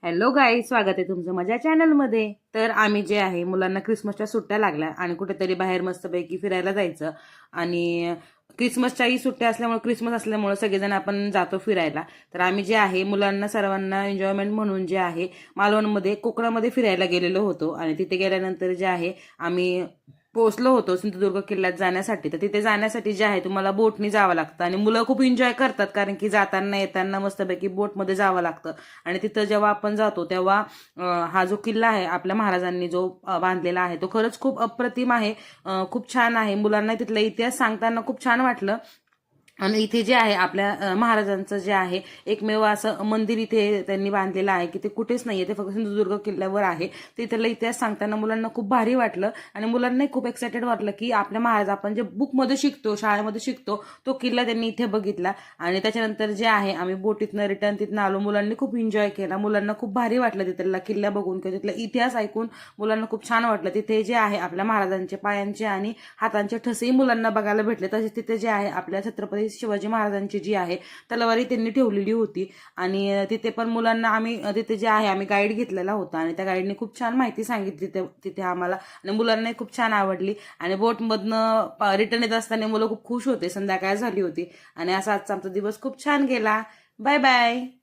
Hello guys, स्वागत आहे तुमचं माझ्या चॅनलमध्ये. तर आम्ही जे आहे मुलांना क्रिसमसच्या सुट्ट्या लागल्या आणि कुठेतरी बाहेर मस्तपैकी फिरायला जायचं. आणि क्रिसमसच्याही सुट्ट्या असल्यामुळे, क्रिसमस असल्यामुळे सगळेजण आपण जातो फिरायला. तर आम्ही जे आहे मुलांना सर्वांना एन्जॉयमेंट म्हणून जे आहे मालवणमध्ये कोकणामध्ये फिरायला गेलेलो होतो. आणि तिथे गेल्यानंतर जे आहे आम्ही पोहोचलो होतो सिंधुदुर्ग किल्ल्यात जाण्यासाठी. तर तिथे जाण्यासाठी जे आहे तुम्हाला बोटनी जावं लागतं आणि मुलं खूप एन्जॉय करतात, कारण की जाताना येताना मस्तपैकी बोटमध्ये जावं लागतं. आणि तिथं जेव्हा आपण जातो तेव्हा हा जो किल्ला आहे आपल्या महाराजांनी जो बांधलेला आहे तो खरंच खूप अप्रतिम आहे. खूप छान आहे. मुलांना तिथला इतिहास सांगताना खूप छान वाटलं. आणि इथे जे आहे आपल्या महाराजांचं जे आहे एकमेव असं मंदिर इथे त्यांनी बांधलेलं आहे की ते कुठेच नाहीये, ते फक्त सिंधुदुर्ग किल्ल्यावर आहे. तिथला इतिहास सांगताना मुलांना खूप भारी वाटलं आणि मुलांनाही खूप एक्सायटेड वाटलं की आपल्या महाराज आपण जे बुकमध्ये शिकतो, शाळेमध्ये शिकतो, तो किल्ला त्यांनी इथे बघितला. आणि त्याच्यानंतर जे आहे आम्ही बोटीतनं रिटर्न तिथनं आलो. मुलांनी खूप एन्जॉय केला. मुलांना खूप भारी वाटलं तिथला किल्ला बघून किंवा तिथला इतिहास ऐकून मुलांना खूप छान वाटलं. तिथे जे आहे आपल्या महाराजांचे पायांचे आणि हातांचे ठसेही मुलांना बघायला भेटले. तसेच तिथे जे आहे आपल्या छत्रपती शिवाजी महाराजांची जी आहे तलवारी त्यांनी ठेवलेली होती. आणि तिथे पण मुलांना आम्ही तिथे जे आहे आम्ही गाईड घेतलेला होता आणि त्या गाईडने खूप छान माहिती सांगितली तिथे आम्हाला. आणि मुलांनाही खूप छान आवडली. आणि बोटमधनं रिटर्न येत असताना मुलं खूप खुश होते. संध्याकाळ झाली होती आणि असा आजचा आमचा दिवस खूप छान गेला. Bye bye.